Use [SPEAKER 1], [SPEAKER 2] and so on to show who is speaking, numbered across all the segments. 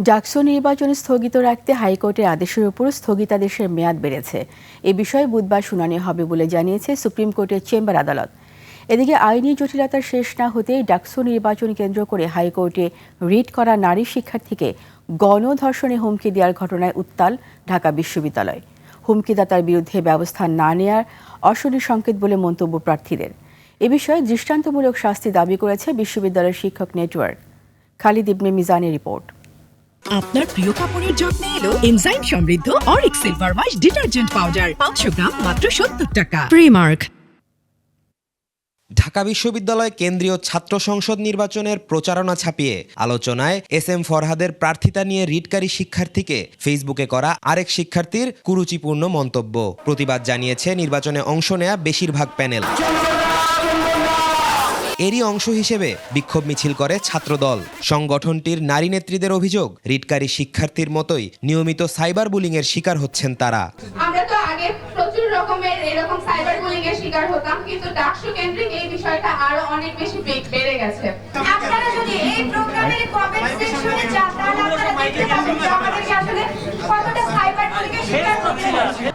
[SPEAKER 1] ডাকসু নির্বাচন স্থগিত রাখতে হাইকোর্টের আদেশের উপর স্থগিতাদেশের মেয়াদ বেড়েছে। এ বিষয়ে বুধবার শুনানি হবে বলে জানিয়েছে সুপ্রিম কোর্টের চেম্বার আদালত। এদিকে আইনি জটিলতার শেষ না হতেই ডাকসু নির্বাচন কেন্দ্র করে হাইকোর্টে রিট করা নারী শিক্ষার্থীকে গণধর্ষণে হুমকি দেওয়ার ঘটনায় উত্তাল ঢাকা বিশ্ববিদ্যালয়। হুমকিদাতার বিরুদ্ধে ব্যবস্থা না নেয়ার অশনি সংকেত বলে মন্তব্য প্রার্থীদের। এ বিষয়ে দৃষ্টান্তমূলক শাস্তি দাবি করেছে বিশ্ববিদ্যালয়ের শিক্ষক নেটওয়ার্ক। খালিদ ইবনে মিজানের রিপোর্ট।
[SPEAKER 2] আপনার প্রিয় কাপড়ের যত্নে এলো এনজাইম সমৃদ্ধ Arik silver wash detergent powder 500 গ্রাম মাত্র 70 টাকা। প্রিমার্ক।
[SPEAKER 3] ঢাকা বিশ্ববিদ্যালয় কেন্দ্রীয় ছাত্র সংসদ নির্বাচনের প্রচারণা ছাপিয়ে আলোচনায় এস.এম. ফরহাদের প্রার্থিতা নিয়ে রিটকারী শিক্ষার্থীকে ফেসবুকে করা আরেক শিক্ষার্থীর কুরুচিপূর্ণ মন্তব্য। প্রতিবাদ জানিয়েছে নির্বাচনে অংশ নেয়া বেশিরভাগ প্যানেল। এরই অংশ হিসেবে বিক্ষোভ মিছিল করে ছাত্রদল। সংগঠনটির নারী নেত্রীদের অভিযোগ, রিটকারী শিক্ষার্থীর মতোই নিয়মিত সাইবার বুলিংয়ের শিকার হচ্ছেন তারা।
[SPEAKER 4] আমরা তো আগে প্রচুর রকমের এরকম সাইবার বুলিং এর শিকার হতাম, কিন্তু ডাকসু কেন্দ্রিক এই বিষয়টা আরো অনেক বেশি বেড়ে গেছে। আপনারা যদি এই প্রোগ্রামের কমেন্ট সেকশনে যান তাহলে আপনারা দেখতে পাবেন যে আমাদেরকে আসলে কতটা সাইবার বুলিং এর শিকার হচ্ছে।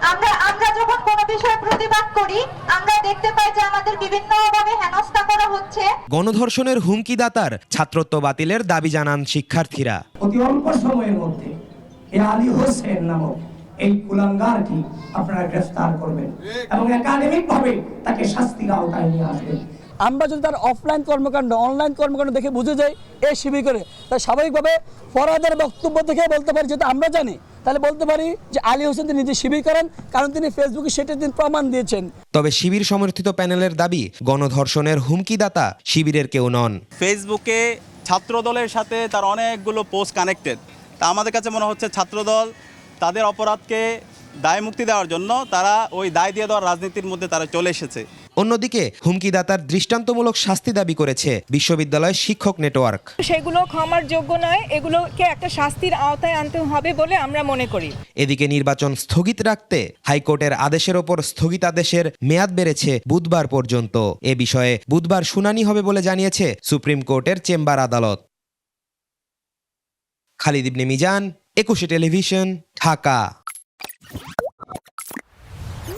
[SPEAKER 5] আমরা যখন কোনো বিষয়ে প্রতিবাদ করি আমরা দেখতে পাই যে আমাদের বিভিন্নভাবে হেনস্থা করা হচ্ছে।
[SPEAKER 3] গণধর্ষণের হুমকিদাতার ছাত্রত্ব বাতিলের দাবি জানান শিক্ষার্থীরা।
[SPEAKER 6] অতি অল্প সময়ের মধ্যে আলী হোসেন নামক এই কুলাঙ্গারকে আপনারা গ্রেফতার করবেন এবং একাডেমিকভাবে তাকে শাস্তির আওতায় নিয়ে আসবেন।
[SPEAKER 7] আমরা যদি তার অফলাইন কর্মকাণ্ড অনলাইন কর্মকাণ্ড দেখে বুঝে যাই এ শিবির করে, তাই স্বাভাবিকভাবে ফরহাদের বক্তব্য দেখে বলতে পারি, যেটা আমরা জানি তাহলে বলতে পারি যে আলী হোসেন তিনি নিজে শিবির করেন, কারণ তিনি ফেসবুকে সেটা তিনি প্রমাণ দিয়েছেন।
[SPEAKER 3] তবে শিবির সমর্থিত প্যানেলের দাবি, গণধর্ষণের হুমকিদাতা শিবিরের কেউ নন।
[SPEAKER 8] ফেসবুকে ছাত্রদলের সাথে তার অনেকগুলো পোস্ট কানেক্টেড। তা আমাদের কাছে মনে হচ্ছে ছাত্রদল তাদের অপরাধকে দায় মুক্তি দেওয়ার জন্য তারা ওই দায় দিয়ে দেওয়ার রাজনীতির মধ্যে তারা চলে এসেছে।
[SPEAKER 3] অন্যদিকে হুমকিদাতার দৃষ্টান্তমূলক শাস্তি দাবি করেছে বিশ্ববিদ্যালয় শিক্ষক নেটওয়ার্ক।
[SPEAKER 9] সেগুলো ক্ষমার যোগ্য নয়, এগুলোকে একটা শাস্তির আওতায় আনতে হবে বলে আমরা মনে করি।
[SPEAKER 3] এদিকে নির্বাচন স্থগিত রাখতে হাইকোর্টের আদেশের ওপর স্থগিতাদেশের মেয়াদ বেড়েছে বুধবার পর্যন্ত। এ বিষয়ে বুধবার শুনানি হবে বলে জানিয়েছে সুপ্রিম কোর্টের চেম্বার আদালত। খালিদ ইবনে মিজান, 21 টেলিভিশন, ঢাকা।